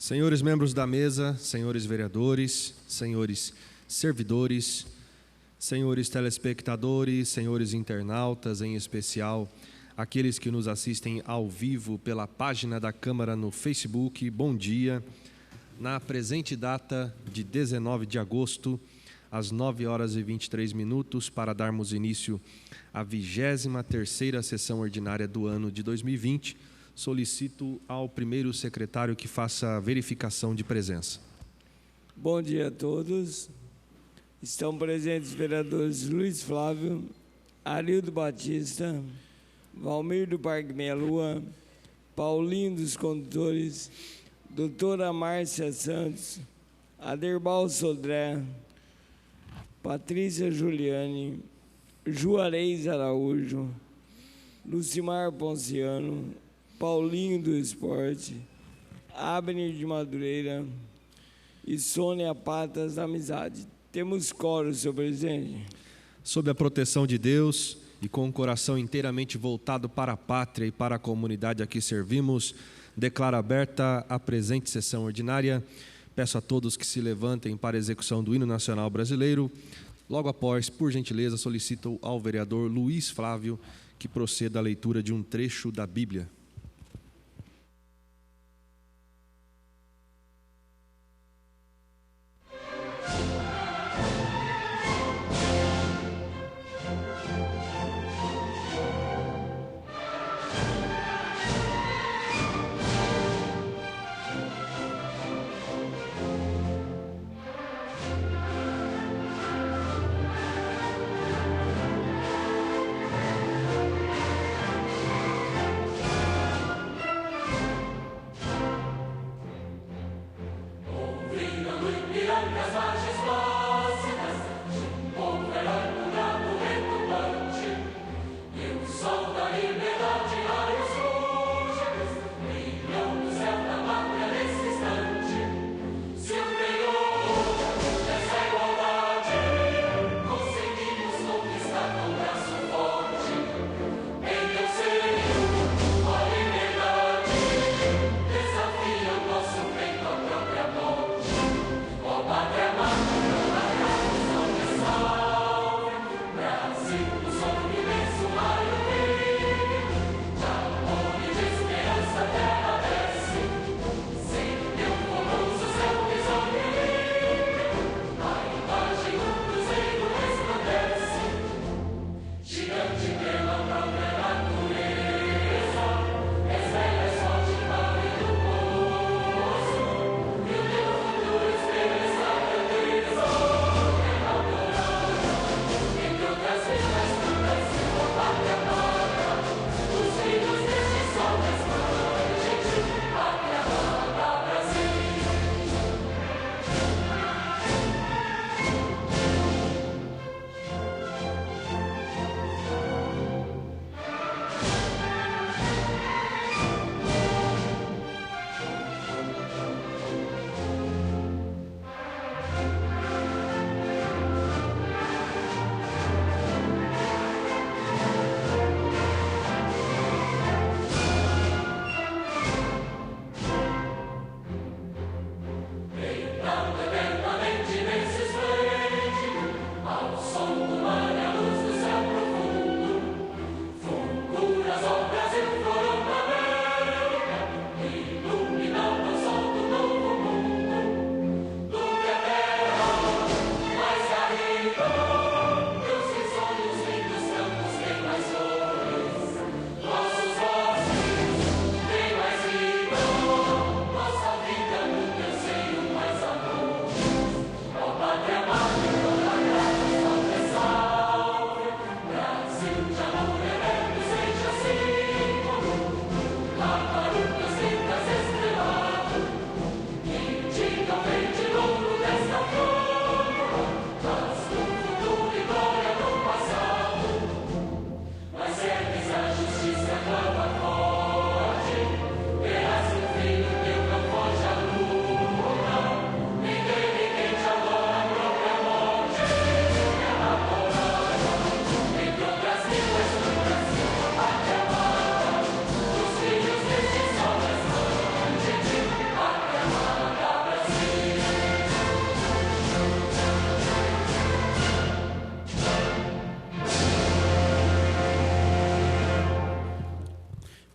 Senhores membros da mesa, senhores vereadores, senhores servidores, senhores telespectadores, senhores internautas, em especial aqueles que nos assistem ao vivo pela página da Câmara no Facebook, bom dia. Na presente data de 19 de agosto, às 9 horas e 23 minutos, para darmos início à 23ª sessão ordinária do ano de 2020, solicito ao primeiro secretário que faça a verificação de presença. Bom dia a todos. Estão presentes os vereadores Luiz Flávio, Arildo Batista, Valmir do Parque Meia Lua, Paulinho dos Condutores, doutora Márcia Santos, Aderbal Sodré, Patrícia Juliane, Juarez Araújo, Lucimar Ponciano, Paulinho do Esporte, Abner de Madureira e Sônia Patas da Amizade. Temos quórum, senhor presidente. Sob a proteção de Deus e com o coração inteiramente voltado para a pátria e para a comunidade a que servimos, declaro aberta a presente sessão ordinária. Peço a todos que se levantem para a execução do hino nacional brasileiro. Logo após, por gentileza, solicito ao vereador Luiz Flávio que proceda à leitura de um trecho da Bíblia.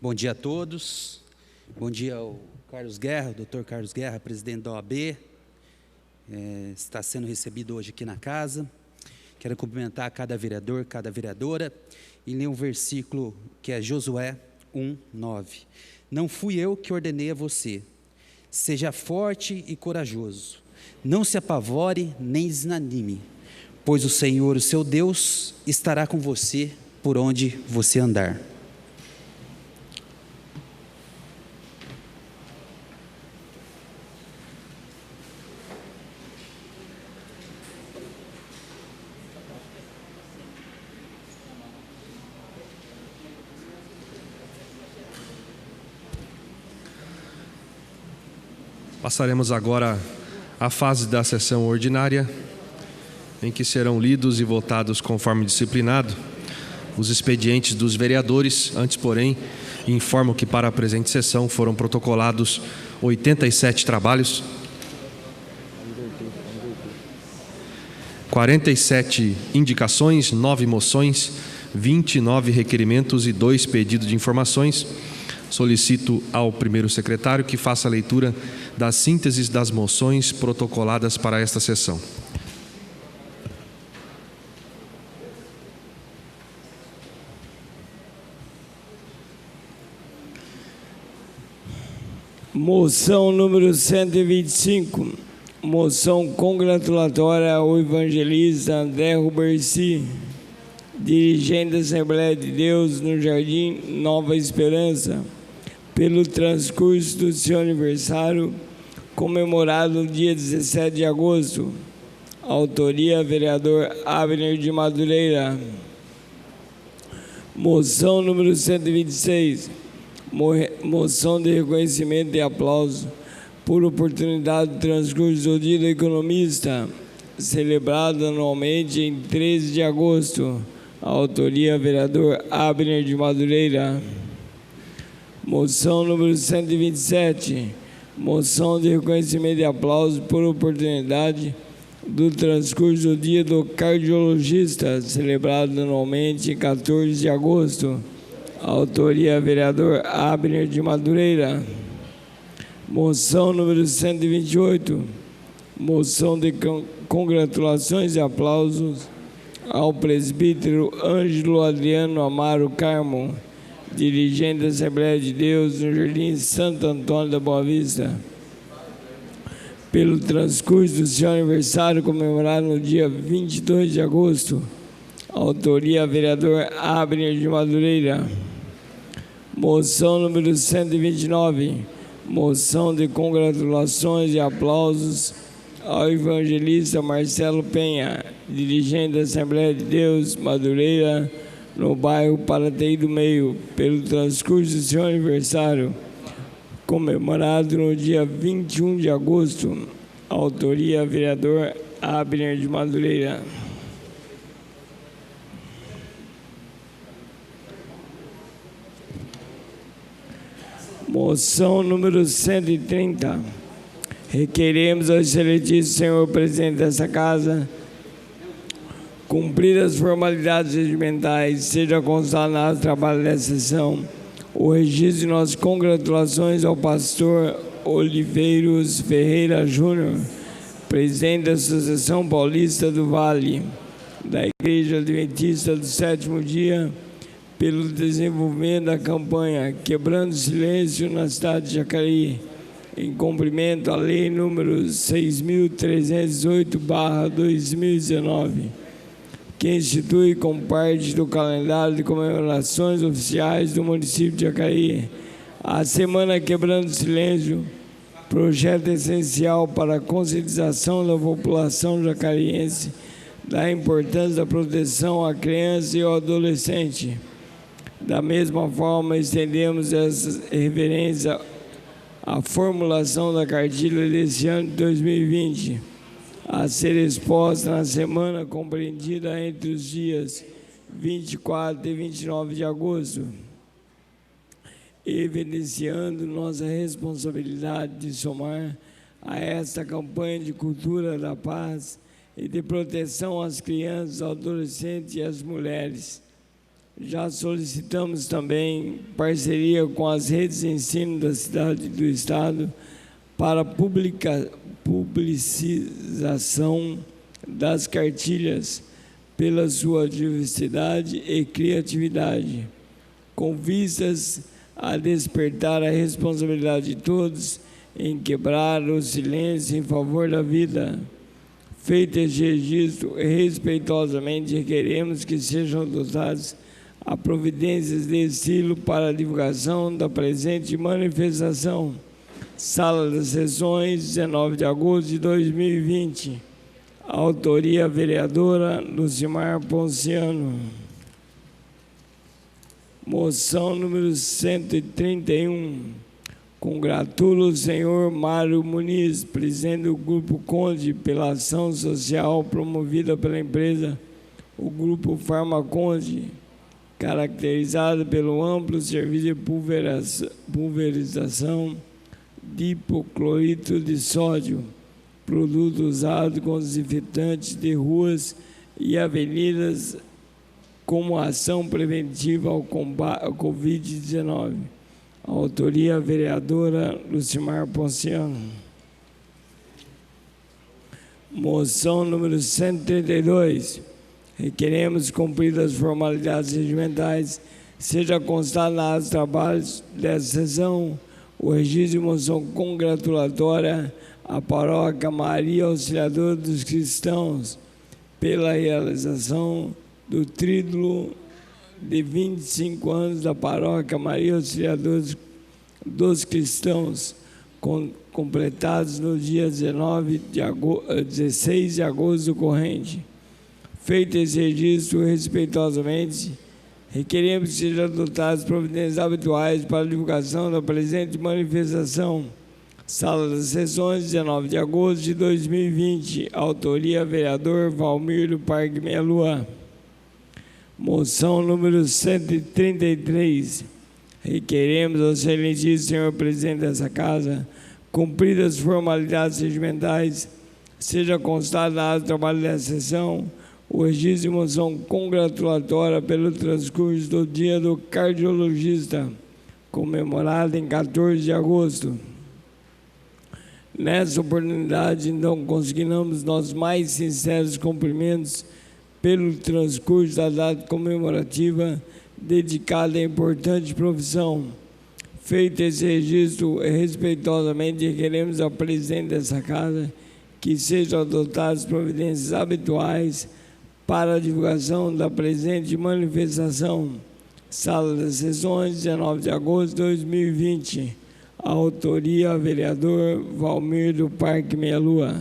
Bom dia a todos. Bom dia ao Carlos Guerra, doutor Carlos Guerra, presidente da OAB. Está sendo recebido hoje aqui na casa. Quero cumprimentar cada vereador, cada vereadora e ler um versículo que é Josué 1:9. Não fui eu que ordenei a você. Seja forte e corajoso. Não se apavore nem desanime, pois o Senhor, o seu Deus, estará com você por onde você andar. Passaremos agora à fase da sessão ordinária, em que serão lidos e votados conforme disciplinado os expedientes dos vereadores. Antes, porém, informo que para a presente sessão foram protocolados 87 trabalhos, 47 indicações, 9 moções, 29 requerimentos e 2 pedidos de informações. Solicito ao primeiro secretário que faça a leitura das sínteses das moções protocoladas para esta sessão. Moção número 125, moção congratulatória ao evangelista André Ruberci, dirigente da Assembleia de Deus no Jardim Nova Esperança, pelo transcurso do seu aniversário, comemorado no dia 17 de agosto. Autoria, vereador Abner de Madureira. Moção número 126, moção de reconhecimento e aplauso por oportunidade do transcurso do Dia do Economista, celebrado anualmente em 13 de agosto. Autoria, vereador Abner de Madureira. Moção número 127, moção de reconhecimento e aplauso por oportunidade do transcurso do Dia do Cardiologista, celebrado anualmente em 14 de agosto. Autoria, vereador Abner de Madureira. Moção número 128, moção de congratulações e aplausos ao presbítero Ângelo Adriano Amaro Carmo, dirigente da Assembleia de Deus no Jardim Santo Antônio da Boa Vista, pelo transcurso do seu aniversário comemorado no dia 22 de agosto. Autoria, vereador Abner de Madureira. Moção número 129, moção de congratulações e aplausos ao evangelista Marcelo Penha, dirigente da Assembleia de Deus Madureira, no bairro Paraty do Meio, pelo transcurso do seu aniversário, comemorado no dia 21 de agosto. Autoria, vereador Abner de Madureira. Moção número 130. Requeremos ao excelentíssimo senhor presidente dessa casa cumprir as formalidades regimentais, seja constado no trabalho dessa sessão o registro de nossas congratulações ao pastor Oliveiros Ferreira Júnior, presidente da Associação Paulista do Vale, da Igreja Adventista do Sétimo Dia, pelo desenvolvimento da campanha Quebrando o Silêncio na cidade de Jacareí, em cumprimento à Lei número 6.318/2019, que institui como parte do calendário de comemorações oficiais do município de Jacareí a Semana Quebrando o Silêncio, projeto essencial para a conscientização da população jacariense da importância da proteção à criança e ao adolescente. Da mesma forma, estendemos essa reverência à formulação da cartilha deste ano de 2020, a ser exposta na semana compreendida entre os dias 24 e 29 de agosto, evidenciando nossa responsabilidade de somar a esta campanha de cultura da paz e de proteção às crianças, aos adolescentes e às mulheres. Já solicitamos também parceria com as redes de ensino da cidade e do estado para publicização das cartilhas pela sua diversidade e criatividade, com vistas a despertar a responsabilidade de todos em quebrar o silêncio em favor da vida. Feito este registro, respeitosamente requeremos que sejam adotadas as providências de estilo para a divulgação da presente manifestação. Sala das Sessões, 19 de agosto de 2020. Autoria vereadora Lucimar Ponciano. Moção número 131. Congratulo o senhor Mário Muniz, presidente do Grupo Conde, pela ação social promovida pela empresa, o Grupo Farmaconde, caracterizado pelo amplo serviço de pulverização de hipoclorito de sódio, produto usado como desinfetante de ruas e avenidas como ação preventiva ao combate ao Covid-19. Autoria vereadora Lucimar Ponciano. Moção número 132. Requeremos cumprir as formalidades regimentais, seja constado na ata de trabalhos dessa sessão o registro de moção congratulatória à paróquia Maria Auxiliadora dos Cristãos pela realização do trídulo de 25 anos da paróquia Maria Auxiliadora dos Cristãos, completados no dia 16 de agosto do corrente. Feito esse registro, respeitosamente, requeremos que sejam adotadas providências habituais para a divulgação da presente manifestação. Sala das Sessões, 19 de agosto de 2020. Autoria, vereador Valmir do Parque Meia Lua. Moção número 133. Requeremos ao excelentíssimo senhor presidente dessa casa, cumpridas as formalidades regimentais, seja constado na ata de trabalho dessa sessão o registro de moção congratulatória pelo transcurso do Dia do Cardiologista, comemorado em 14 de agosto. Nessa oportunidade, então, consignamos nossos mais sinceros cumprimentos pelo transcurso da data comemorativa dedicada à importante profissão. Feito esse registro, respeitosamente requeremos ao presidente dessa casa que sejam adotadas providências habituais para a divulgação da presente manifestação. Sala das Sessões, 19 de agosto de 2020. Autoria, vereador Valmir do Parque Meia Lua.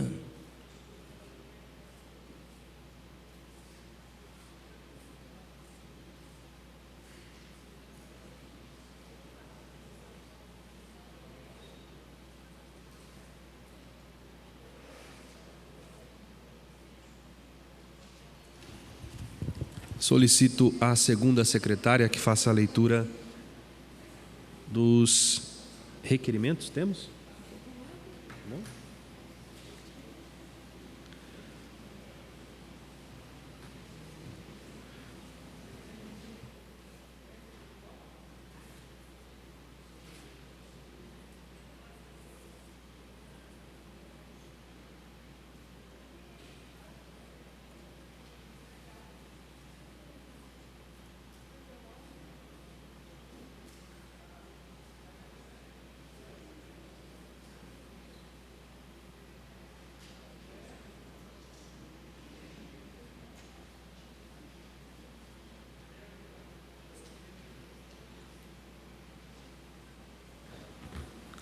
Solicito à segunda secretária que faça a leitura dos requerimentos. Temos? Não?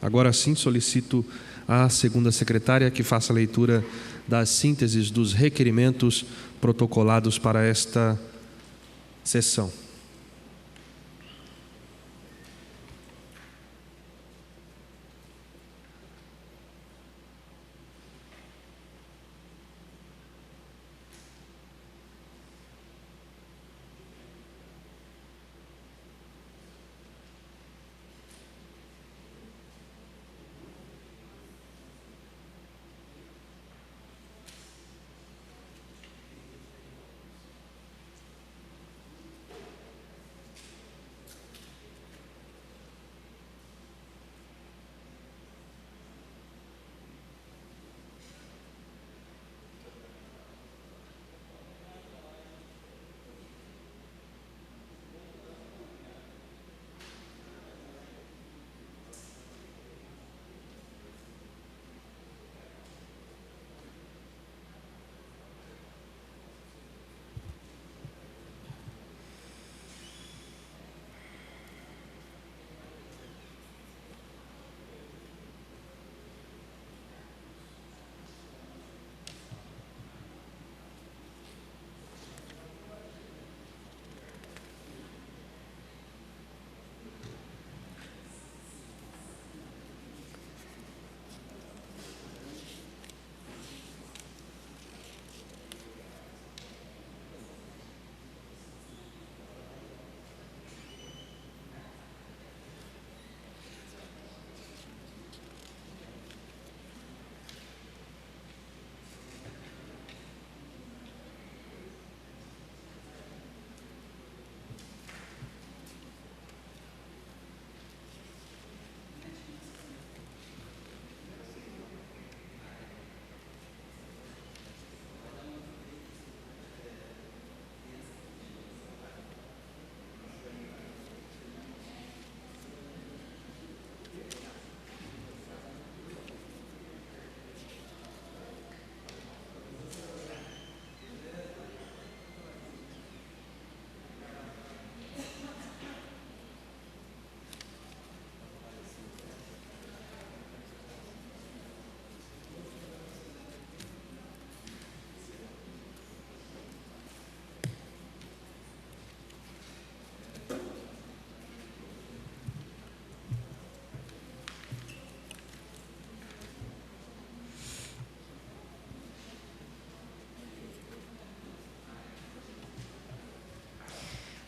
Agora sim, solicito à segunda secretária que faça a leitura das sínteses dos requerimentos protocolados para esta sessão.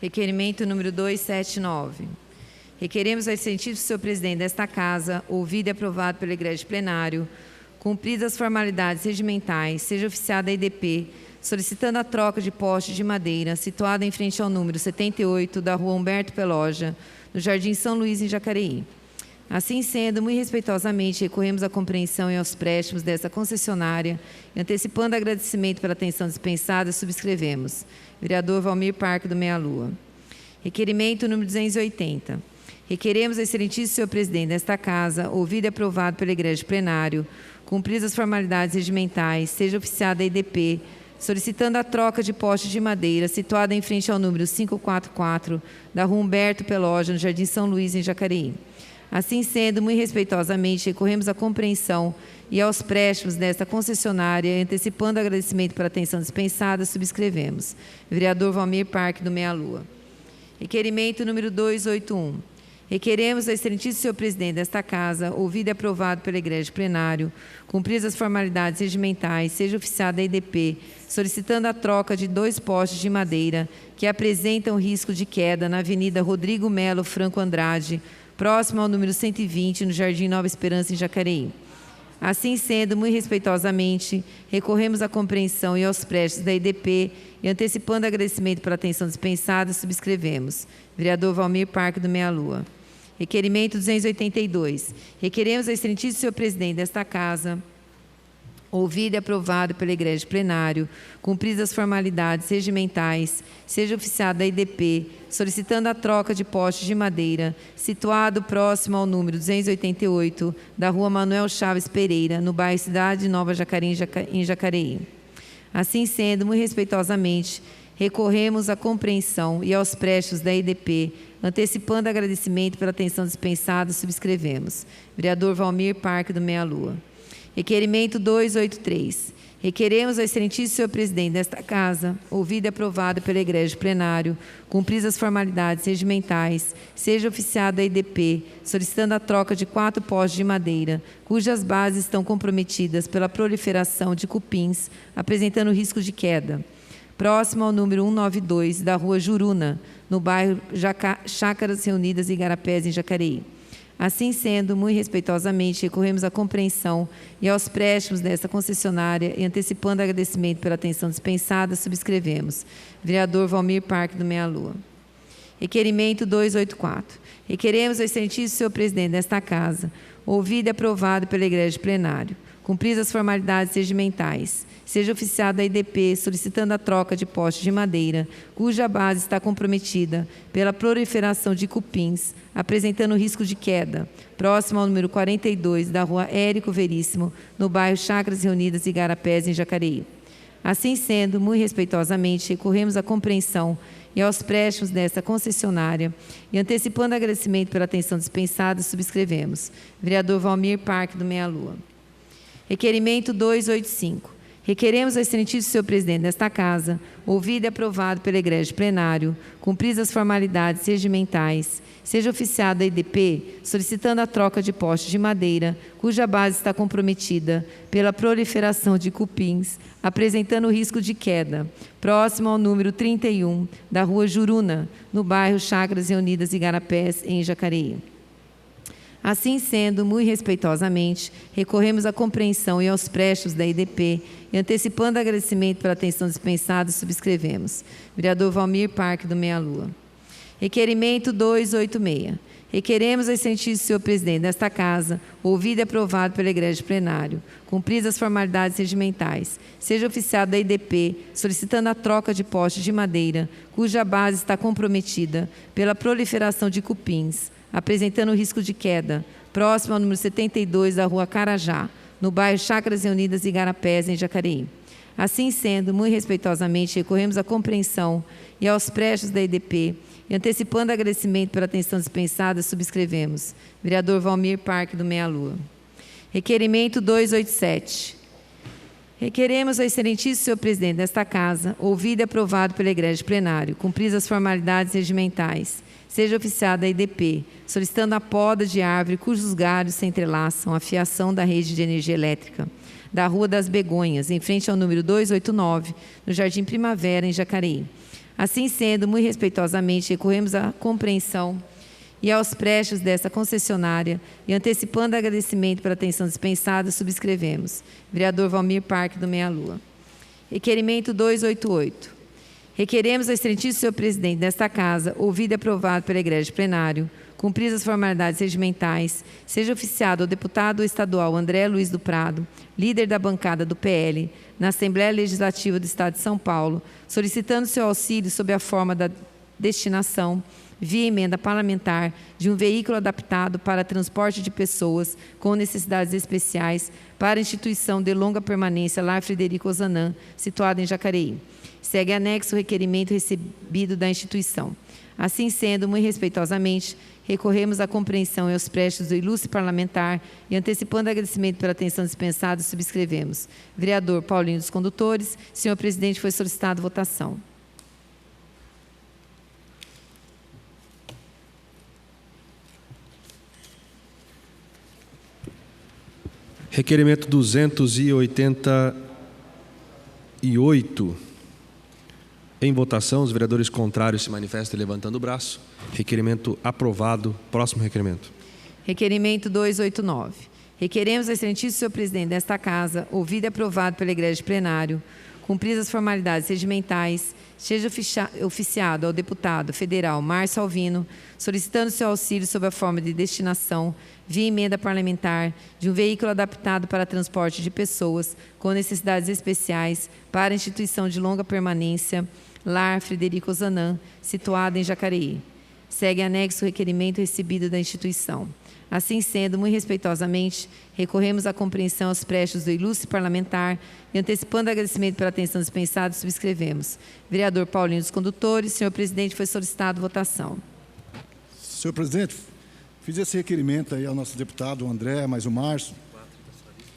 Requerimento número 279. Requeremos ao excelentíssimo senhor presidente desta Casa, ouvido e aprovado pelo egrégio plenário, cumpridas as formalidades regimentais, seja oficiada a EDP, solicitando a troca de poste de madeira situada em frente ao número 78 da rua Humberto Peloja, no Jardim São Luís, em Jacareí. Assim sendo, muito respeitosamente, recorremos à compreensão e aos préstimos desta concessionária e, antecipando agradecimento pela atenção dispensada, subscrevemos. Vereador Valmir Parque do Meia Lua. Requerimento número 280. Requeremos ao excelentíssimo senhor presidente desta Casa, ouvido e aprovado pelo egrégio plenário, cumpridas as formalidades regimentais, seja oficiada a EDP, solicitando a troca de poste de madeira situada em frente ao número 544 da rua Humberto Peloja, no Jardim São Luís, em Jacareí. Assim sendo, muito respeitosamente, recorremos à compreensão e aos préstimos desta concessionária, antecipando agradecimento pela atenção dispensada, subscrevemos. Vereador Valmir Parque do Meia Lua. Requerimento número 281. Requeremos ao excelentíssimo senhor presidente desta Casa, ouvido e aprovado pelo egrégio plenário, cumpridas as formalidades regimentais, seja oficiada a EDP, solicitando a troca de 2 postes de madeira que apresentam risco de queda na Avenida Rodrigo Melo Franco Andrade, próximo ao número 120, no Jardim Nova Esperança, em Jacareí. Assim sendo, muito respeitosamente, recorremos à compreensão e aos préstimos da EDP e, antecipando agradecimento pela atenção dispensada, subscrevemos. Vereador Valmir Parque do Meia Lua. Requerimento 282. Requeremos ao excelentíssimo senhor presidente desta Casa, ouvido e aprovado pelo egrégio plenário, cumpridas as formalidades regimentais, seja oficiada a EDP, solicitando a troca de postes de madeira, situado próximo ao número 288 da rua Manuel Chaves Pereira, no bairro Cidade Nova Jacareí, em Jacareí. Assim sendo, muito respeitosamente, recorremos à compreensão e aos préstimos da EDP, antecipando agradecimento pela atenção dispensada, subscrevemos. Vereador Valmir Parque do Meia Lua. Requerimento 283. Requeremos ao excelentíssimo senhor presidente desta Casa, ouvido e aprovado pelo egrégio plenário, cumpridas as formalidades regimentais, seja oficiada a EDP, solicitando a troca de 4 postes de madeira, cujas bases estão comprometidas pela proliferação de cupins, apresentando risco de queda, próximo ao número 192 da rua Juruna, no bairro Chácaras Reunidas e Igarapés, em Jacareí. Assim sendo, muito respeitosamente, recorremos à compreensão e aos préstimos desta concessionária e, antecipando agradecimento pela atenção dispensada, subscrevemos. Vereador Valmir Parque do Meia Lua. Requerimento 284. Requeremos ao excelentíssimo senhor presidente desta Casa, ouvido e aprovado pelo egrégio plenário, cumpridas as formalidades regimentais, seja oficiada a EDP, solicitando a troca de postes de madeira, cuja base está comprometida pela proliferação de cupins, apresentando risco de queda, próximo ao número 42 da rua Érico Veríssimo, no bairro Chácaras Reunidas e Igarapés, em Jacareí. Assim sendo, muito respeitosamente, recorremos à compreensão e aos préstimos desta concessionária e, antecipando agradecimento pela atenção dispensada, subscrevemos. Vereador Valmir Parque do Meia Lua. Requerimento 285. Requeremos ao excelentíssimo senhor presidente desta Casa, ouvido e aprovado pelo egrégio plenário, cumpridas as formalidades regimentais, seja oficiada a EDP, solicitando a troca de postes de madeira, cuja base está comprometida pela proliferação de cupins, apresentando risco de queda, próximo ao número 31 da rua Juruna, no bairro Chácaras Reunidas e Igarapés, em Jacareí. Assim sendo, muito respeitosamente, recorremos à compreensão e aos préstimos da EDP e, antecipando agradecimento pela atenção dispensada, subscrevemos. Vereador Valmir Parque do Meia Lua. Requerimento 286. Requeremos ao excelentíssimo senhor presidente desta Casa, ouvido e aprovado pelo egrégio plenário, cumpridas as formalidades regimentais, seja oficiado a EDP, solicitando a troca de postes de madeira, cuja base está comprometida pela proliferação de cupins, apresentando risco de queda, próximo ao número 72 da rua Carajá, no bairro Chácaras Reunidas e Igarapés, em Jacareí. Assim sendo, muito respeitosamente, recorremos à compreensão e aos préstimos da EDP e, antecipando agradecimento pela atenção dispensada, subscrevemos. Vereador Valmir Parque do Meia Lua. Requerimento 287. Requeremos ao excelentíssimo senhor presidente desta Casa, ouvido e aprovado pelo egrégio plenário, cumpridas as formalidades regimentais, seja oficiada a EDP, solicitando a poda de árvore cujos galhos se entrelaçam à fiação da rede de energia elétrica da Rua das Begonhas, em frente ao número 289, no Jardim Primavera, em Jacareí. Assim sendo, muito respeitosamente, recorremos à compreensão e aos prestes dessa concessionária e antecipando agradecimento pela atenção dispensada, subscrevemos. Vereador Valmir Parque do Meia Lua. Requerimento 288. Requeremos ao excelentíssimo senhor presidente desta Casa, ouvido e aprovado pela Egrégio Plenário, cumpridas as formalidades regimentais, seja oficiado ao deputado estadual André Luiz do Prado, líder da bancada do PL, na Assembleia Legislativa do Estado de São Paulo, solicitando seu auxílio sob a forma da destinação, via emenda parlamentar, de um veículo adaptado para transporte de pessoas com necessidades especiais para a instituição de longa permanência Lar Frederico Ozanam, situada em Jacareí. Segue anexo o requerimento recebido da instituição. Assim sendo, muito respeitosamente, recorremos à compreensão e aos prestes do ilustre parlamentar e, antecipando agradecimento pela atenção dispensada, subscrevemos. Vereador Paulinho dos Condutores, senhor presidente, foi solicitado votação. Requerimento 288. Em votação, os vereadores contrários se manifestem levantando o braço. Requerimento aprovado. Próximo requerimento. Requerimento 289. Requeremos ao excelentíssimo senhor presidente desta Casa, ouvido e aprovado pela Egrégio Plenário, cumpridas as formalidades regimentais, seja oficiado ao deputado federal Márcio Alvino, solicitando seu auxílio sob a forma de destinação, via emenda parlamentar, de um veículo adaptado para transporte de pessoas com necessidades especiais para a instituição de longa permanência Lar Frederico Ozanam, situada em Jacareí. Segue anexo o requerimento recebido da instituição. Assim sendo, muito respeitosamente, recorremos à compreensão aos prestes do ilustre parlamentar e, antecipando agradecimento pela atenção dispensada, subscrevemos. Vereador Paulinho dos Condutores, senhor presidente, foi solicitado votação. Senhor presidente, fiz esse requerimento aí ao nosso deputado André, mais o Márcio,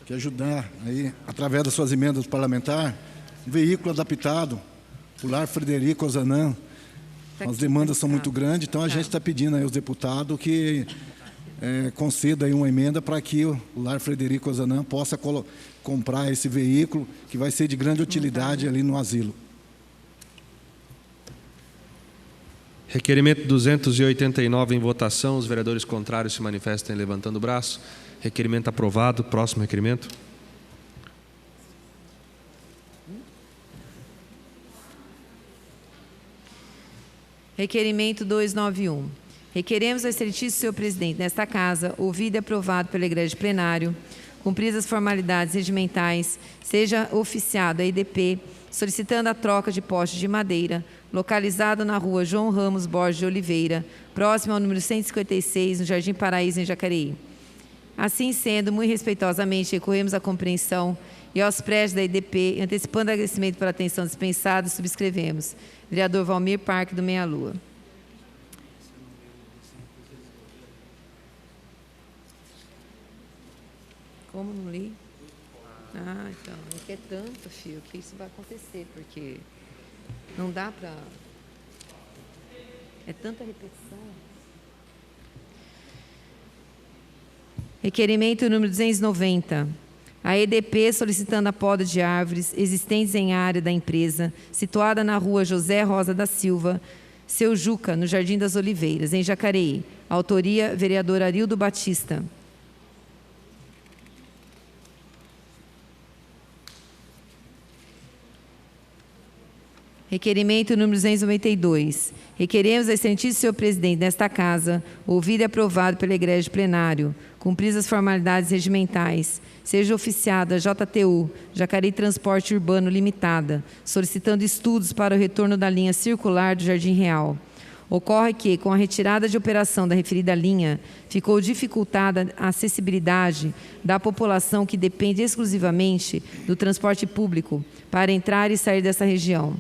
que ajudar aí, através das suas emendas parlamentares, um veículo adaptado, o Lar Frederico Ozanam. As demandas são muito grandes, então a gente está pedindo aí aos deputados que conceda aí uma emenda para que o Lar Frederico Ozanam possa comprar esse veículo, que vai ser de grande utilidade ali no asilo. Requerimento 289 em votação. Os vereadores contrários se manifestem levantando o braço. Requerimento aprovado. Próximo requerimento. Requerimento 291. Requeremos ao excelentíssimo senhor presidente nesta Casa, ouvido e aprovado pelo Egrégio Plenário, cumpridas as formalidades regimentais, seja oficiado a EDP, solicitando a troca de poste de madeira, localizado na rua João Ramos Borges de Oliveira, próximo ao número 156, no Jardim Paraíso, em Jacareí. Assim sendo, muito respeitosamente, recorremos à compreensão e aos prestes da EDP, antecipando agradecimento pela atenção dispensada, subscrevemos. Vereador Valmir Parque do Meia Lua. Como não li? Ah, então, é que é tanto, filho, que isso vai acontecer, porque não dá para... É tanta repetição. Requerimento número 290. A EDP solicitando a poda de árvores existentes em área da empresa, situada na rua José Rosa da Silva, Seu Juca, no Jardim das Oliveiras, em Jacareí. Autoria, vereador Arildo Batista. Requerimento número 292. Requeremos ao excelentíssimo senhor presidente desta Casa, ouvido e aprovado pelo Egrégio Plenário, cumpridas as formalidades regimentais, seja oficiada a JTU, Jacareí Transporte Urbano Limitada, solicitando estudos para o retorno da linha circular do Jardim Real. Ocorre que, com a retirada de operação da referida linha, ficou dificultada a acessibilidade da população que depende exclusivamente do transporte público para entrar e sair dessa região.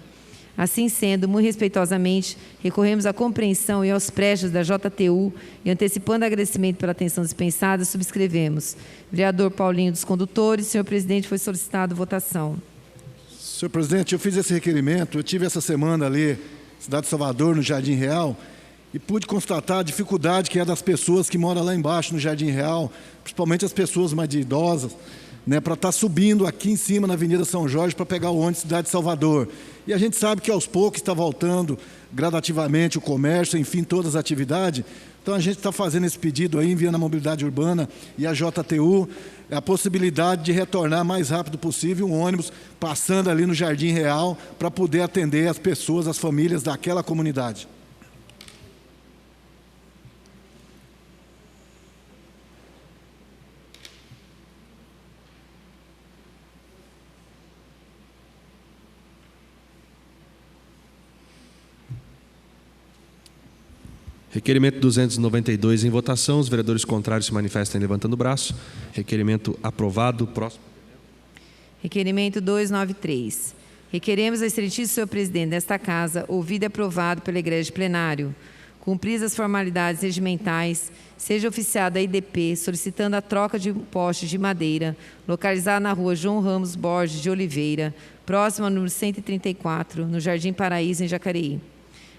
Assim sendo, muito respeitosamente, recorremos à compreensão e aos prestes da JTU e, antecipando agradecimento pela atenção dispensada, subscrevemos. Vereador Paulinho dos Condutores, senhor presidente, foi solicitado votação. Senhor presidente, eu fiz esse requerimento, eu tive essa semana ali, cidade de Salvador, no Jardim Real, e pude constatar a dificuldade que é das pessoas que moram lá embaixo no Jardim Real, principalmente as pessoas mais idosas, né, para estar subindo aqui em cima na Avenida São Jorge para pegar o ônibus cidade de Salvador. E a gente sabe que aos poucos está voltando gradativamente o comércio, enfim, todas as atividades. Então a gente está fazendo esse pedido aí, enviando a Mobilidade Urbana e a JTU, a possibilidade de retornar mais rápido possível um ônibus passando ali no Jardim Real para poder atender as pessoas, as famílias daquela comunidade. Requerimento 292 em votação. Os vereadores contrários se manifestem levantando o braço. Requerimento aprovado. Próximo. Requerimento 293. Requeremos ao excelentíssimo senhor presidente desta Casa, ouvido e aprovado pela Igreja de Plenário, cumpridas as formalidades regimentais, seja oficiada a IDP solicitando a troca de postes de madeira, localizada na rua João Ramos Borges de Oliveira, próximo ao número 134, no Jardim Paraíso, em Jacareí.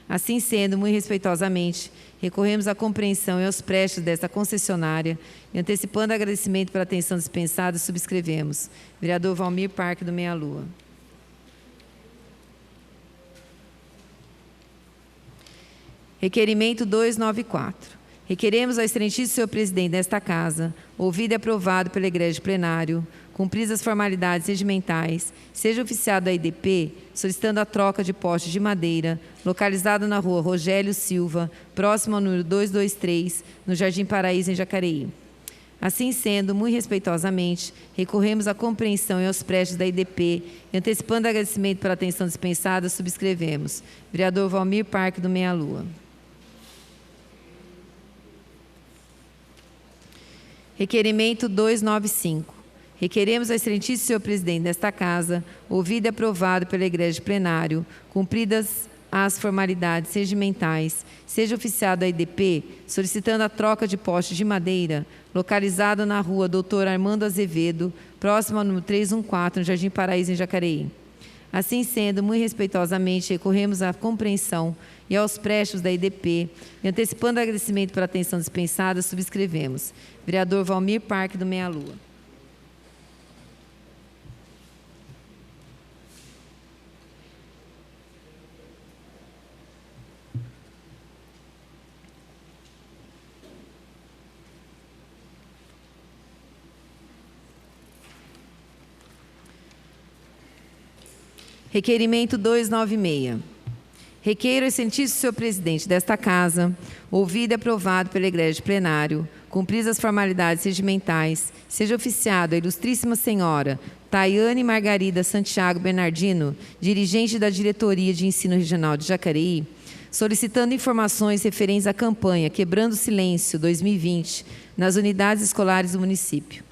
Assim sendo, muito respeitosamente, recorremos à compreensão e aos prestes desta concessionária e, antecipando agradecimento pela atenção dispensada, subscrevemos. Vereador Valmir Parque do Meia Lua. Requerimento 294. Requeremos ao excelentíssimo senhor presidente desta Casa, ouvido e aprovado pela Igreja de Plenário, cumpridas as formalidades regimentais, seja oficiado a IDP, solicitando a troca de postes de madeira, localizado na rua Rogélio Silva, próximo ao número 223, no Jardim Paraíso, em Jacareí. Assim sendo, muito respeitosamente, recorremos à compreensão e aos prestes da IDP e, antecipando agradecimento pela atenção dispensada, subscrevemos. Vereador Valmir Parque do Meia Lua. Requerimento 295. Requeremos ao excelentíssimo senhor presidente desta Casa, ouvido e aprovado pela Igreja de Plenário, cumpridas as formalidades regimentais, seja oficiado a IDP, solicitando a troca de postes de madeira, localizado na rua Doutor Armando Azevedo, próximo ao número 314, no Jardim Paraíso, em Jacareí. Assim sendo, muito respeitosamente, recorremos à compreensão e aos prestes da IDP, e antecipando agradecimento pela atenção dispensada, subscrevemos. Vereador Valmir Parque do Meia Lua. Requerimento 296. Requeiro ao excelentíssimo senhor presidente desta Casa, ouvido e aprovado pela Igreja de Plenário, cumpridas as formalidades regimentais, seja oficiado a ilustríssima senhora Tayane Margarida Santiago Bernardino, dirigente da Diretoria de Ensino Regional de Jacareí, solicitando informações referentes à campanha Quebrando o Silêncio 2020 nas unidades escolares do município.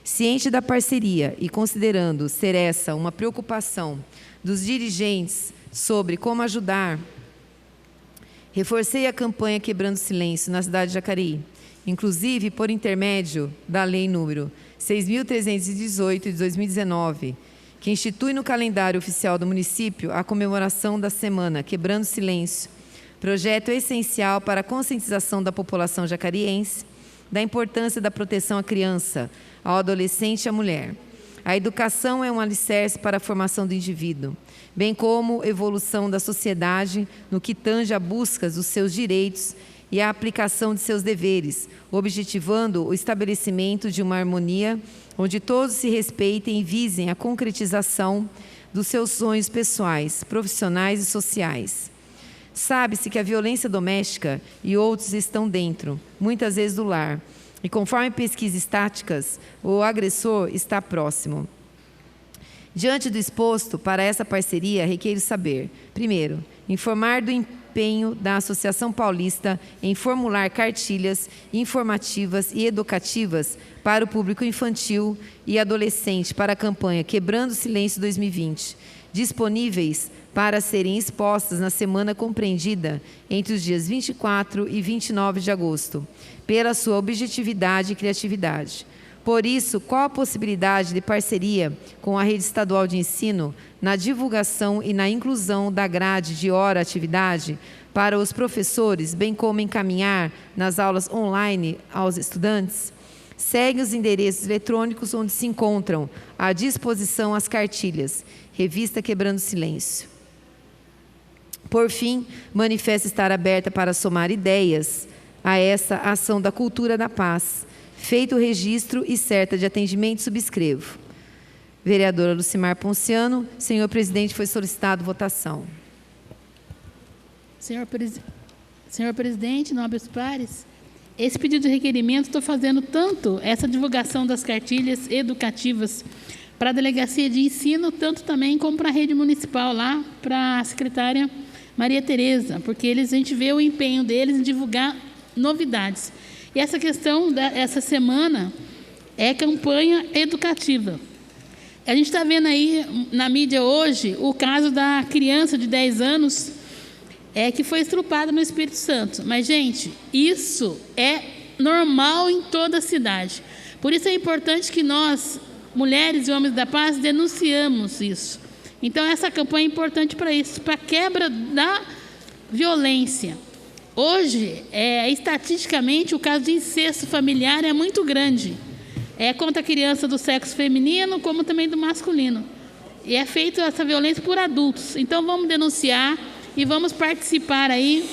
Ciente da parceria e considerando ser essa uma preocupação dos dirigentes sobre como ajudar, reforcei a campanha Quebrando o Silêncio na cidade de Jacareí, inclusive por intermédio da Lei número 6.318 de 2019, que institui no calendário oficial do município a comemoração da Semana Quebrando o Silêncio, projeto essencial para a conscientização da população jacariense da importância da proteção à criança, ao adolescente e à mulher. A educação é um alicerce para a formação do indivíduo, bem como evolução da sociedade no que tange a busca dos seus direitos e a aplicação de seus deveres, objetivando o estabelecimento de uma harmonia onde todos se respeitem e visem a concretização dos seus sonhos pessoais, profissionais e sociais. Sabe-se que a violência doméstica e outros estão dentro, muitas vezes do lar, e conforme pesquisas estatísticas, o agressor está próximo. Diante do exposto, para essa parceria, requeiro saber, primeiro, informar do empenho da Associação Paulista em formular cartilhas informativas e educativas para o público infantil e adolescente para a campanha Quebrando o Silêncio 2020, disponíveis para serem expostas na semana compreendida entre os dias 24 e 29 de agosto, pela sua objetividade e criatividade. Por isso, qual a possibilidade de parceria com a Rede Estadual de Ensino na divulgação e na inclusão da grade de hora-atividade para os professores, bem como encaminhar nas aulas online aos estudantes? Segue os endereços eletrônicos onde se encontram à disposição as cartilhas. Revista Quebrando o Silêncio. Por fim, manifesta estar aberta para somar ideias a essa ação da cultura da paz. Feito o registro e certa de atendimento, subscrevo. Vereadora Lucimar Ponciano, senhor presidente, foi solicitado votação. Senhor presidente, nobres pares, esse pedido de requerimento estou fazendo tanto essa divulgação das cartilhas educativas para a Delegacia de Ensino, tanto também como para a rede municipal, lá para a secretária Maria Tereza, porque a gente vê o empenho deles em divulgar novidades. E essa questão dessa semana é campanha educativa. A gente está vendo aí na mídia hoje o caso da criança de 10 anos que foi estrupada no Espírito Santo. Mas, gente, isso é normal em toda a cidade. Por isso é importante que nós, mulheres e homens da paz, denunciamos isso. Então, essa campanha é importante para isso, para a quebra da violência. Hoje, estatisticamente, o caso de incesto familiar é muito grande. Contra a criança do sexo feminino, como também do masculino. E é feita essa violência por adultos. Então, vamos denunciar e vamos participar aí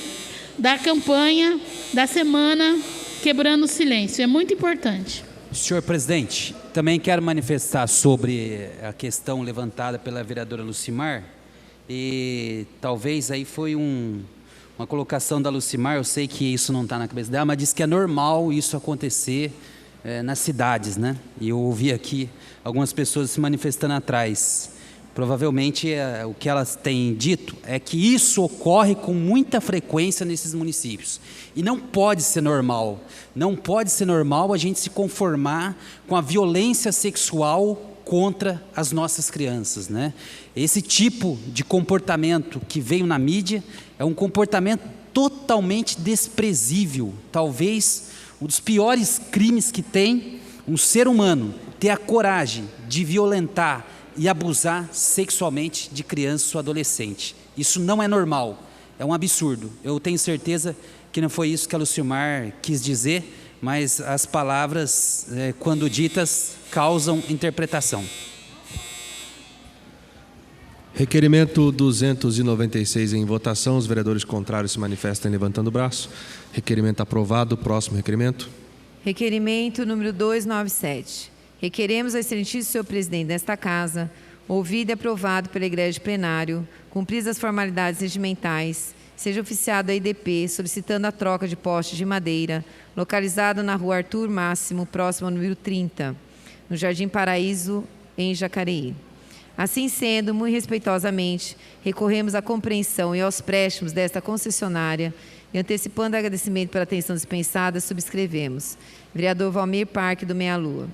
da campanha da semana Quebrando o Silêncio. É muito importante. Senhor presidente, também quero manifestar sobre a questão levantada pela vereadora Lucimar, e talvez aí foi uma colocação da Lucimar, eu sei que isso não está na cabeça dela, mas diz que é normal isso acontecer nas cidades, né? E eu ouvi aqui algumas pessoas se manifestando atrás. Provavelmente o que elas têm dito é que isso ocorre com muita frequência nesses municípios. E não pode ser normal. Não pode ser normal a gente se conformar com a violência sexual contra as nossas crianças, né? Esse tipo de comportamento que veio na mídia é um comportamento totalmente desprezível. Talvez um dos piores crimes que tem um ser humano ter a coragem de violentar e abusar sexualmente de criança ou adolescente. Isso não é normal, é um absurdo. Eu tenho certeza que não foi isso que a Lucimar quis dizer, mas as palavras, quando ditas, causam interpretação. Requerimento 296 em votação. Os vereadores contrários se manifestam levantando o braço. Requerimento aprovado. Próximo requerimento. Requerimento número 297. Requeremos ao excelentíssimo senhor presidente desta Casa, ouvido e aprovado pela Igreja de Plenário, cumpridas as formalidades regimentais, seja oficiado a IDP, solicitando a troca de postes de madeira, localizado na rua Arthur Máximo, próximo ao número 30, no Jardim Paraíso, em Jacareí. Assim sendo, muito respeitosamente, recorremos à compreensão e aos préstimos desta concessionária e, antecipando agradecimento pela atenção dispensada, subscrevemos. Vereador Valmir Parque, do Meia Lua.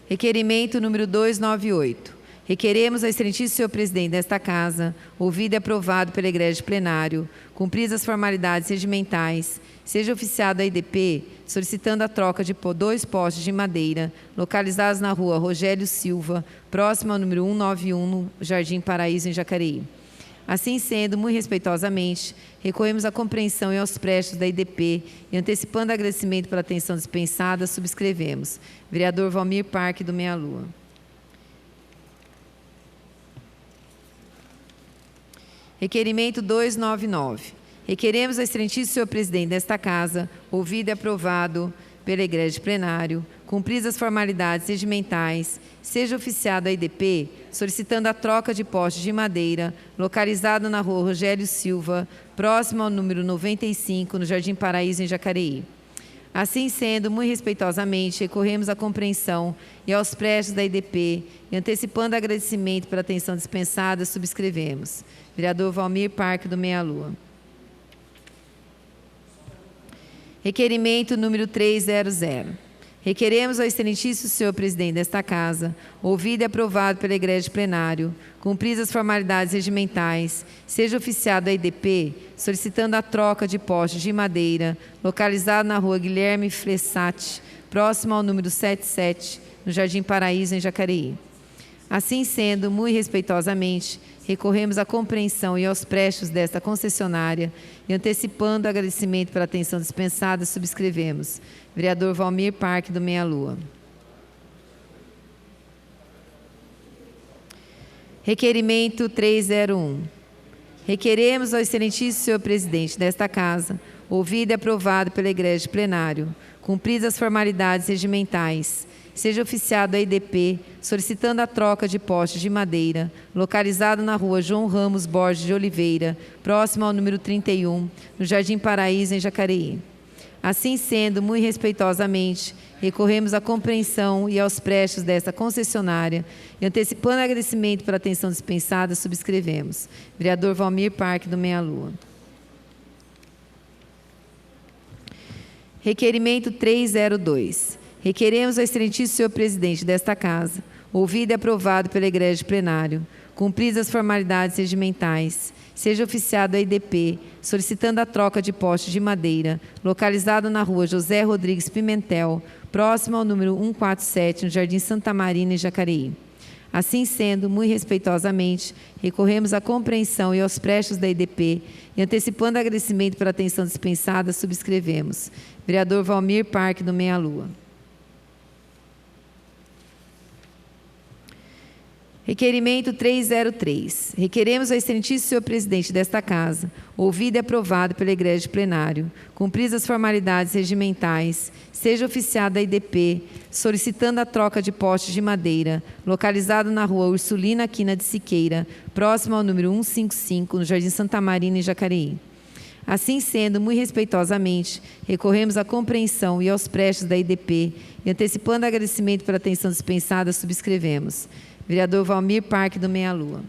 Requerimento número 298. Requeremos ao excelentíssimo senhor presidente desta Casa, ouvido e aprovado pela Igreja de Plenário, cumpridas as formalidades regimentais, seja oficiado a IDP, solicitando a troca de 2 postes de madeira, localizados na rua Rogério Silva, próximo ao número 191, no Jardim Paraíso, em Jacareí. Assim sendo, muito respeitosamente, recorremos à compreensão e aos préstimos da IDP e, antecipando agradecimento pela atenção dispensada, subscrevemos. Vereador Valmir Parque, do Meia Lua. Requerimento 299. Requeremos ao excelentíssimo senhor presidente desta Casa, ouvido e aprovado pela Igreja de Plenário, cumpridas as formalidades regimentais, seja oficiado a IDP, solicitando a troca de postes de madeira, localizado na rua Rogério Silva, próximo ao número 95, no Jardim Paraíso, em Jacareí. Assim sendo, muito respeitosamente, recorremos à compreensão e aos préstimos da IDP e, antecipando agradecimento pela atenção dispensada, subscrevemos. Vereador Valmir Parque, do Meia Lua. Requerimento número 300. Requeremos ao excelentíssimo senhor presidente desta Casa, ouvido e aprovado pela Igreja de Plenário, cumpridas as formalidades regimentais, seja oficiado a IDP, solicitando a troca de postes de madeira, localizado na rua Guilherme Flessati, próximo ao número 77, no Jardim Paraíso, em Jacareí. Assim sendo, muito respeitosamente, recorremos à compreensão e aos préstimos desta concessionária e, antecipando o agradecimento pela atenção dispensada, subscrevemos. Vereador Valmir Parque, do Meia Lua. Requerimento 301. Requeremos ao excelentíssimo senhor presidente desta Casa, ouvido e aprovado pela Igreja de Plenário, cumpridas as formalidades regimentais, seja oficiado a IDP, solicitando a troca de postes de madeira, localizado na rua João Ramos Borges de Oliveira, próximo ao número 31, no Jardim Paraíso, em Jacareí. Assim sendo, muito respeitosamente, recorremos à compreensão e aos prestes desta concessionária e, antecipando agradecimento pela atenção dispensada, subscrevemos. Vereador Valmir Parque do Meia Lua. Requerimento 302. Requeremos ao excelentíssimo senhor presidente desta Casa, ouvido e aprovado pela Igreja de Plenário, cumpridas as formalidades regimentais, seja oficiado a IDP, solicitando a troca de postes de madeira, localizado na rua José Rodrigues Pimentel, próximo ao número 147, no Jardim Santa Marina, em Jacareí. Assim sendo, muito respeitosamente, recorremos à compreensão e aos prestes da IDP e, antecipando agradecimento pela atenção dispensada, subscrevemos. Vereador Valmir Parque do Meia Lua. Requerimento 303. Requeremos ao excelentíssimo senhor presidente desta Casa, ouvido e aprovado pela Igreja de Plenário, cumpridas as formalidades regimentais, seja oficiado a IDP, solicitando a troca de postes de madeira, localizado na rua Ursulina Quina de Siqueira, próximo ao número 155, no Jardim Santa Marina, em Jacareí. Assim sendo, muito respeitosamente, recorremos à compreensão e aos prestes da IDP e, antecipando agradecimento pela atenção dispensada, subscrevemos. Vereador Valmir Parque do Meia Lua.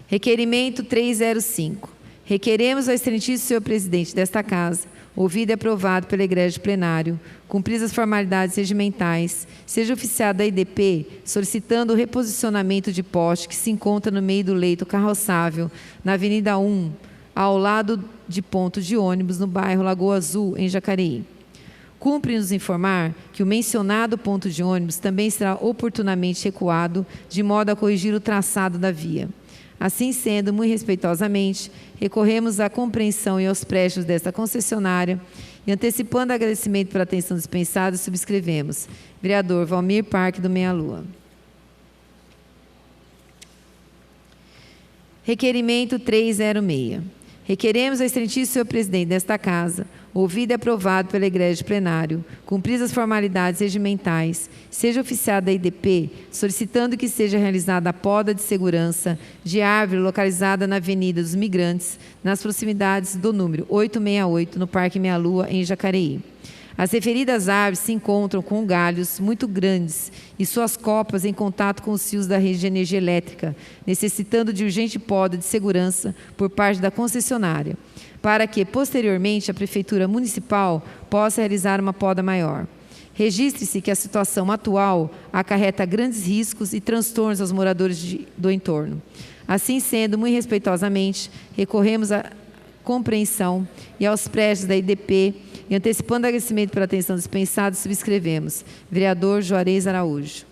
Requerimento 305. Requeremos ao excelentíssimo senhor presidente desta Casa, ouvido e aprovado pela Igreja de Plenário, cumpridas as formalidades regimentais, seja oficiado a IDP, solicitando o reposicionamento de poste que se encontra no meio do leito carroçável, na Avenida 1, ao lado de ponto de ônibus, no bairro Lagoa Azul, em Jacareí. Cumpre-nos informar que o mencionado ponto de ônibus também será oportunamente recuado, de modo a corrigir o traçado da via. Assim sendo, muito respeitosamente, recorremos à compreensão e aos prestes desta concessionária e, antecipando agradecimento pela atenção dispensada, subscrevemos. Vereador Valmir Parque do Meia Lua. Requerimento 306. Requeremos ao excelentíssimo senhor presidente desta Casa, ouvido e aprovado pela Igreja de Plenário, cumpridas as formalidades regimentais, seja oficiada a IDP, solicitando que seja realizada a poda de segurança de árvore localizada na Avenida dos Migrantes, nas proximidades do número 868, no Parque Meia Lua, em Jacareí. As referidas árvores se encontram com galhos muito grandes e suas copas em contato com os fios da rede de energia elétrica, necessitando de urgente poda de segurança por parte da concessionária, para que, posteriormente, a Prefeitura Municipal possa realizar uma poda maior. Registre-se que a situação atual acarreta grandes riscos e transtornos aos moradores do entorno. Assim sendo, muito respeitosamente, recorremos à compreensão e aos prestes da IDP e, antecipando agradecimento pela atenção dispensada, subscrevemos. Vereador Juarez Araújo.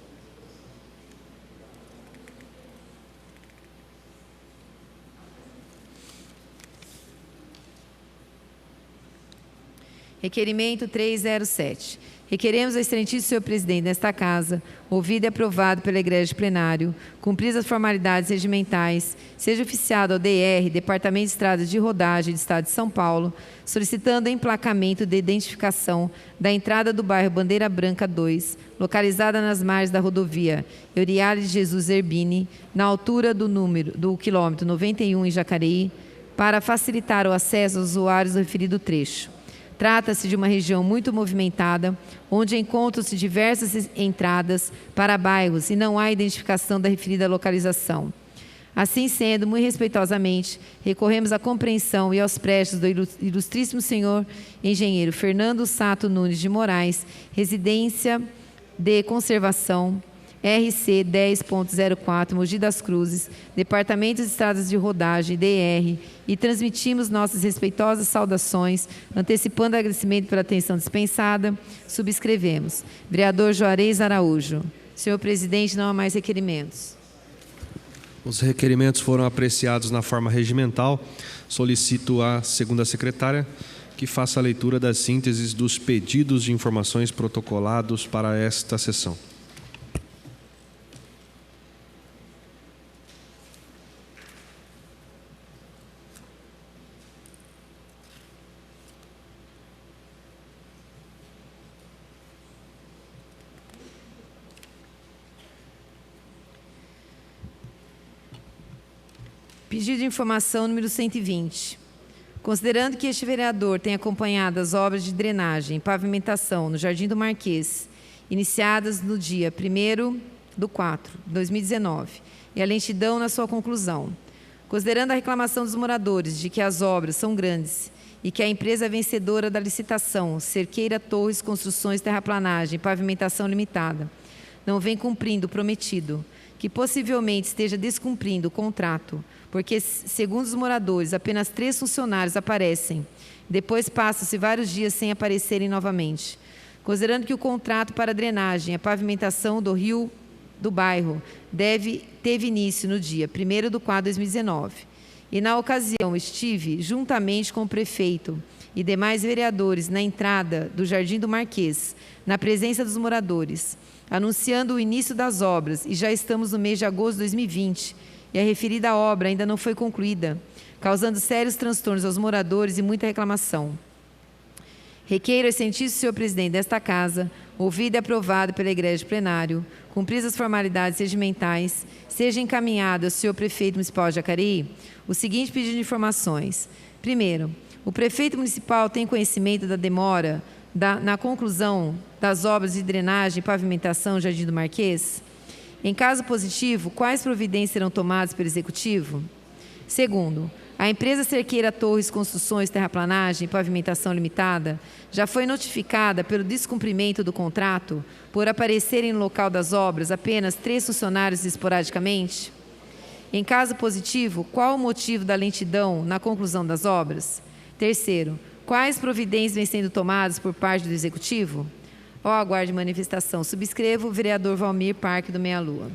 Requerimento 307. Requeremos ao excelentíssimo senhor presidente desta Casa, ouvido e aprovado pela Igreja de Plenário, cumpridas as formalidades regimentais, seja oficiado ao DR, Departamento de Estradas de Rodagem do Estado de São Paulo, solicitando o emplacamento de identificação da entrada do bairro Bandeira Branca 2, localizada nas margens da rodovia Euriale de Jesus Zerbini, na altura do quilômetro 91 em Jacareí, para facilitar o acesso aos usuários do referido trecho. Trata-se de uma região muito movimentada, onde encontram-se diversas entradas para bairros e não há identificação da referida localização. Assim sendo, muito respeitosamente, recorremos à compreensão e aos prestes do ilustríssimo senhor engenheiro Fernando Sato Nunes de Moraes, residência de conservação, RC 10.04, Mogi das Cruzes, Departamento de Estradas de Rodagem, DR, e transmitimos nossas respeitosas saudações, antecipando agradecimento pela atenção dispensada, subscrevemos. Vereador Juarez Araújo. Senhor presidente, não há mais requerimentos. Os requerimentos foram apreciados na forma regimental. Solicito à segunda secretária que faça a leitura das sínteses dos pedidos de informações protocolados para esta sessão. Pedido de informação número 120. Considerando que este vereador tem acompanhado as obras de drenagem e pavimentação no Jardim do Marquês, iniciadas no dia 1º/4/2019, e a lentidão na sua conclusão, considerando a reclamação dos moradores de que as obras são grandes e que a empresa vencedora da licitação, Cerqueira Torres Construções Terraplanagem e Pavimentação Limitada, não vem cumprindo o prometido, que possivelmente esteja descumprindo o contrato, porque, segundo os moradores, apenas 3 funcionários aparecem, depois passam-se vários dias sem aparecerem novamente. Considerando que o contrato para a drenagem e a pavimentação do rio do bairro teve início no dia 1º/4/2019, e na ocasião estive, juntamente com o prefeito e demais vereadores, na entrada do Jardim do Marquês, na presença dos moradores, anunciando o início das obras, e já estamos no mês de agosto de 2020, e a referida obra ainda não foi concluída, causando sérios transtornos aos moradores e muita reclamação. Requeiro, excelentíssimo senhor presidente desta Casa, ouvido e aprovado pela Igreja Plenário, cumpridas as formalidades regimentais, seja encaminhado ao senhor prefeito municipal de Jacareí o seguinte pedido de informações. Primeiro, o prefeito municipal tem conhecimento da demora na conclusão das obras de drenagem e pavimentação Jardim do Marquês? Em caso positivo, quais providências serão tomadas pelo Executivo? Segundo, a empresa Cerqueira Torres Construções Terraplanagem e Pavimentação Limitada já foi notificada pelo descumprimento do contrato por aparecerem no local das obras apenas 3 funcionários esporadicamente? Em caso positivo, qual o motivo da lentidão na conclusão das obras? Terceiro, quais providências vêm sendo tomadas por parte do Executivo? Ao aguardo de manifestação, subscrevo o vereador Valmir Parque do Meia Lua.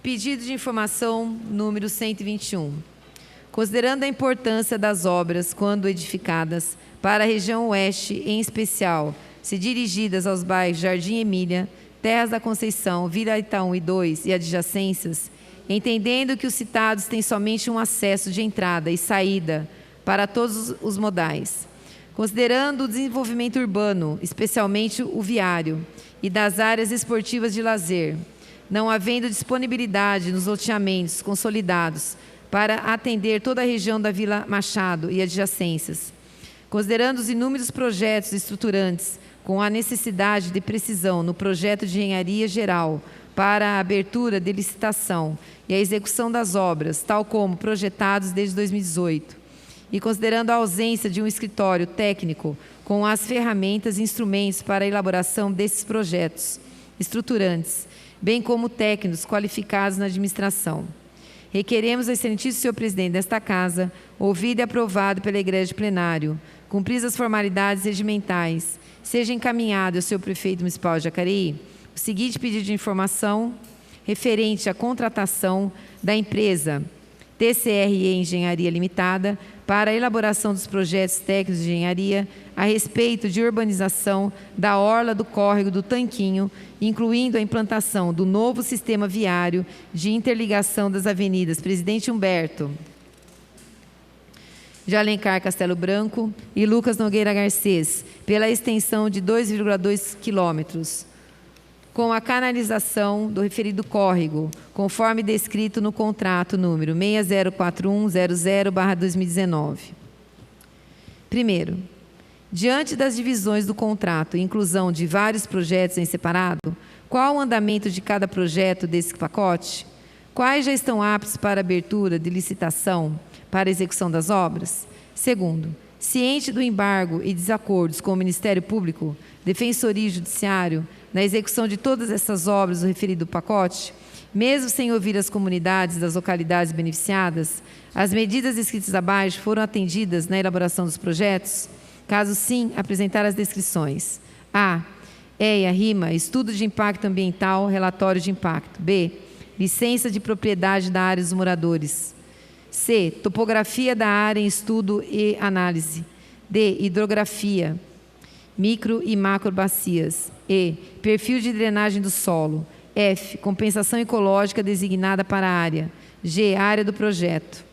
Pedido de informação número 121. Considerando a importância das obras, quando edificadas, para a região oeste, em especial, se dirigidas aos bairros Jardim Emília, Terras da Conceição, Vila Itaú e 2 e adjacências, entendendo que os citados têm somente um acesso de entrada e saída para todos os modais, considerando o desenvolvimento urbano, especialmente o viário, e das áreas esportivas de lazer, não havendo disponibilidade nos loteamentos consolidados para atender toda a região da Vila Machado e adjacências, considerando os inúmeros projetos estruturantes com a necessidade de precisão no projeto de engenharia geral para a abertura de licitação e a execução das obras, tal como projetados desde 2018, e considerando a ausência de um escritório técnico com as ferramentas e instrumentos para a elaboração desses projetos estruturantes, bem como técnicos qualificados na administração. Requeremos ao excelentíssimo senhor presidente desta Casa, ouvido e aprovado pela Igreja Plenário, cumpridas as formalidades regimentais, seja encaminhado ao senhor prefeito municipal de Jacareí o seguinte pedido de informação referente à contratação da empresa TCRE Engenharia Limitada para a elaboração dos projetos técnicos de engenharia a respeito de urbanização da orla do córrego do Tanquinho, incluindo a implantação do novo sistema viário de interligação das avenidas Presidente Humberto de Alencar Castelo Branco e Lucas Nogueira Garcês, pela extensão de 2,2 quilômetros, com a canalização do referido córrego, conforme descrito no contrato número 604100/2019. Primeiro, diante das divisões do contrato e inclusão de vários projetos em separado, qual o andamento de cada projeto desse pacote? Quais já estão aptos para abertura de licitação para a execução das obras? Segundo, ciente do embargo e desacordos com o Ministério Público, Defensoria e Judiciário, na execução de todas essas obras do referido pacote, mesmo sem ouvir as comunidades das localidades beneficiadas, as medidas descritas abaixo foram atendidas na elaboração dos projetos? Caso sim, apresentar as descrições. A. EIA, RIMA, Estudo de Impacto Ambiental, Relatório de Impacto. B. Licença de propriedade da área dos moradores. C. Topografia da área em estudo e análise. D. Hidrografia, micro e macrobacias. E. Perfil de drenagem do solo. F. Compensação ecológica designada para a área. G. Área do projeto.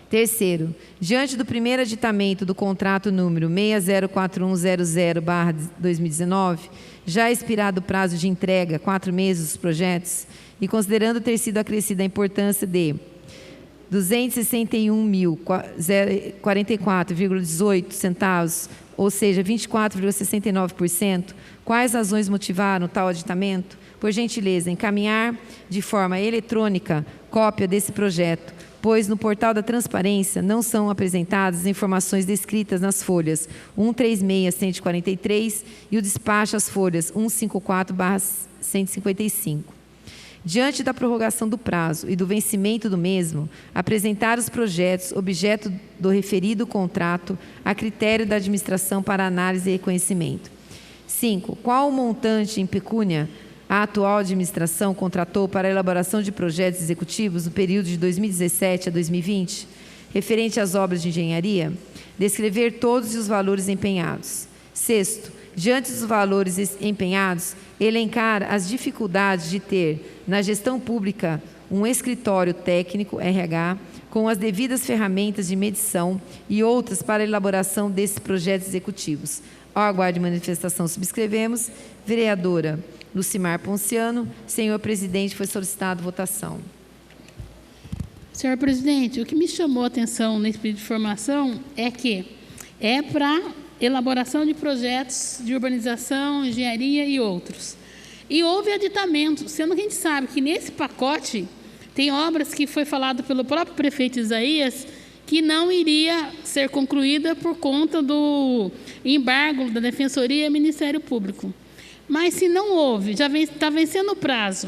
Terceiro, diante do primeiro aditamento do contrato número 604100/2019, já expirado o prazo de entrega, 4 meses dos projetos, e considerando ter sido acrescida a importância de 261.044,18 centavos, ou seja, 24,69%, quais razões motivaram tal aditamento? Por gentileza, encaminhar de forma eletrônica cópia desse projeto, pois no portal da transparência não são apresentadas informações descritas nas folhas 136-143 e o despacho às folhas 154/155. Diante da prorrogação do prazo e do vencimento do mesmo, apresentar os projetos objeto do referido contrato a critério da administração para análise e reconhecimento. 5. Qual o montante em pecúnia a atual administração contratou para a elaboração de projetos executivos no período de 2017 a 2020, referente às obras de engenharia? Descrever todos os valores empenhados. 6. Diante dos valores empenhados, elencar as dificuldades de ter, na gestão pública, um escritório técnico, RH, com as devidas ferramentas de medição e outras para a elaboração desses projetos executivos. Ao aguardo de manifestação, subscrevemos. Vereadora Lucimar Ponciano. Senhor presidente, foi solicitado votação. Senhor presidente, o que me chamou a atenção nesse pedido de informação é que é para elaboração de projetos de urbanização, engenharia e outros. E houve aditamento, sendo que a gente sabe que nesse pacote tem obras que foi falado pelo próprio prefeito Isaías que não iria ser concluída por conta do embargo da Defensoria e Ministério Público. Mas se não houve, já está vencendo o prazo,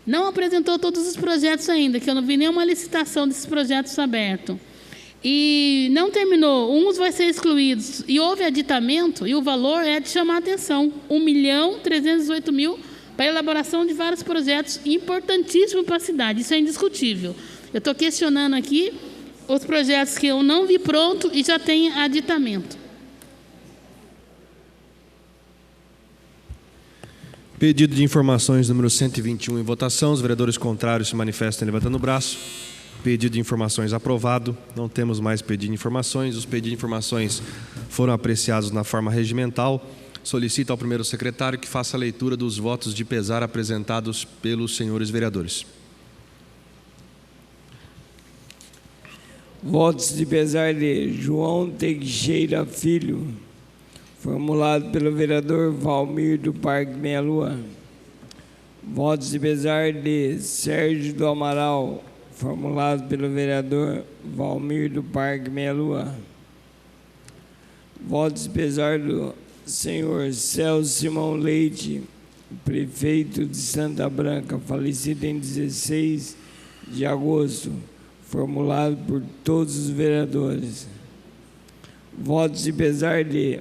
não apresentou todos os projetos ainda, que eu não vi nenhuma licitação desses projetos abertos, e não terminou, uns vão ser excluídos, e houve aditamento, e o valor é de chamar a atenção, 1.318.000 para a elaboração de vários projetos importantíssimos para a cidade, isso é indiscutível. Eu estou questionando aqui os projetos que eu não vi pronto e já tem aditamento. Pedido de informações número 121 em votação. Os vereadores contrários se manifestam levantando o braço. Pedido de informações aprovado. Não temos mais pedido de informações. Os pedidos de informações foram apreciados na forma regimental. Solicito ao primeiro secretário que faça a leitura dos votos de pesar apresentados pelos senhores vereadores. Votos de pesar de João Teixeira Filho, formulado pelo vereador Valmir do Parque Meia Lua. Votos de pesar de Sérgio do Amaral, formulado pelo vereador Valmir do Parque Meia Lua. Votos de pesar do senhor Celso Simão Leite, prefeito de Santa Branca, falecido em 16 de agosto, formulado por todos os vereadores. Votos de pesar de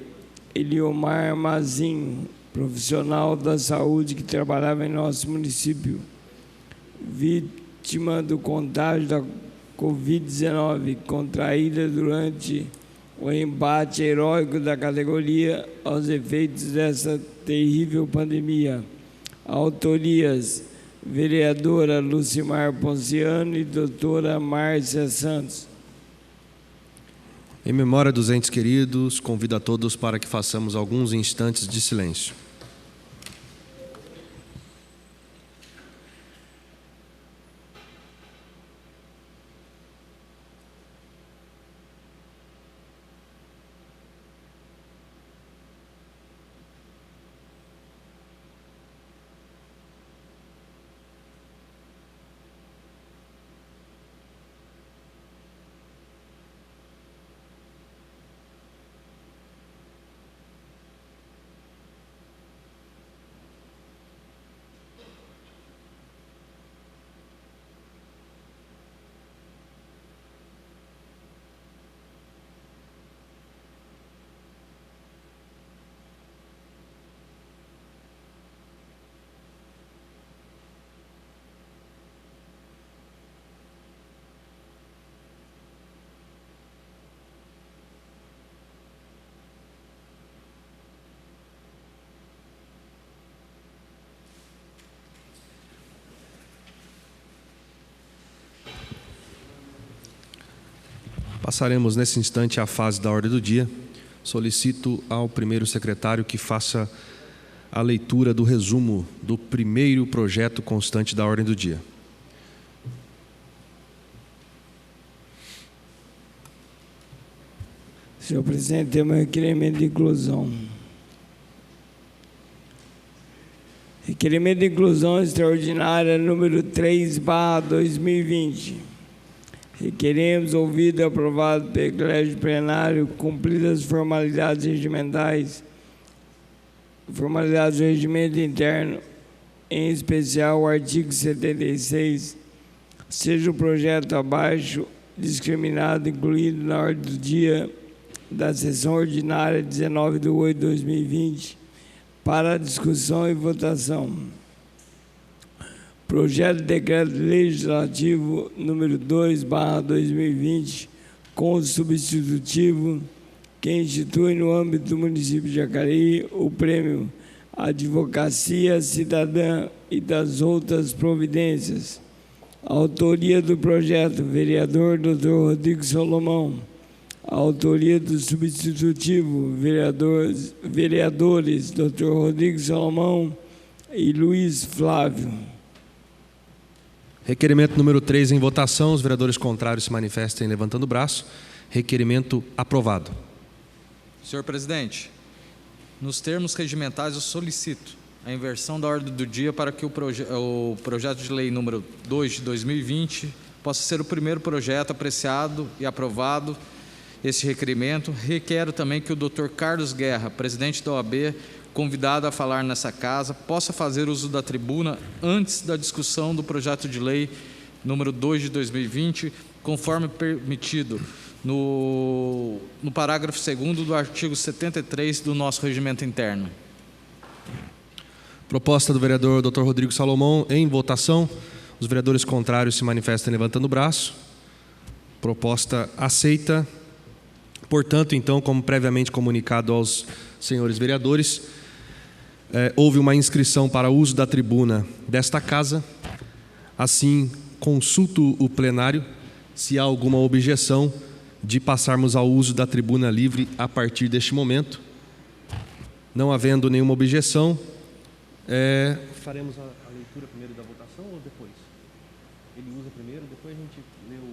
Eliomar Mazinho, profissional da saúde que trabalhava em nosso município, vítima do contágio da Covid-19, contraída durante o embate heróico da categoria aos efeitos dessa terrível pandemia. Autorias: vereadora Lucimar Ponciano e doutora Márcia Santos. Em memória dos entes queridos, convido a todos para que façamos alguns instantes de silêncio. Passaremos nesse instante à fase da ordem do dia. Solicito ao primeiro secretário que faça a leitura do resumo do primeiro projeto constante da ordem do dia. Senhor presidente, temos um requerimento de inclusão. Requerimento de inclusão extraordinária número 3/2020. Requeremos, ouvido e aprovado pelo Colégio Plenário, cumpridas as formalidades regimentais, formalidades do regimento interno, em especial o artigo 76, seja o projeto abaixo discriminado incluído na ordem do dia da sessão ordinária 19/8/2020 para discussão e votação. Projeto de Decreto Legislativo número 2/2020, com o substitutivo que institui no âmbito do município de Jacareí o prêmio Advocacia Cidadã e das outras providências. A autoria do projeto, vereador Dr. Rodrigo Salomão. A autoria do substitutivo, vereadores Dr. Rodrigo Salomão e Luiz Flávio. Requerimento número 3 em votação. Os vereadores contrários se manifestem levantando o braço. Requerimento aprovado. Senhor presidente, nos termos regimentais eu solicito a inversão da ordem do dia para que o projeto de lei número 2 de 2020 possa ser o primeiro projeto apreciado e aprovado. Esse requerimento, requero também que o Dr. Carlos Guerra, presidente da OAB, convidado a falar nessa casa, possa fazer uso da tribuna antes da discussão do projeto de lei número 2 de 2020, conforme permitido no parágrafo 2º do artigo 73 do nosso regimento interno. Proposta do vereador Dr. Rodrigo Salomão em votação. Os vereadores contrários se manifestem levantando o braço. Proposta aceita. Portanto, então, como previamente comunicado aos senhores vereadores, houve uma inscrição para uso da tribuna desta casa. Assim, consulto o plenário se há alguma objeção de passarmos ao uso da tribuna livre a partir deste momento. Não havendo nenhuma objeção, faremos a leitura primeiro da votação ou depois? Ele usa primeiro, depois a gente lê o...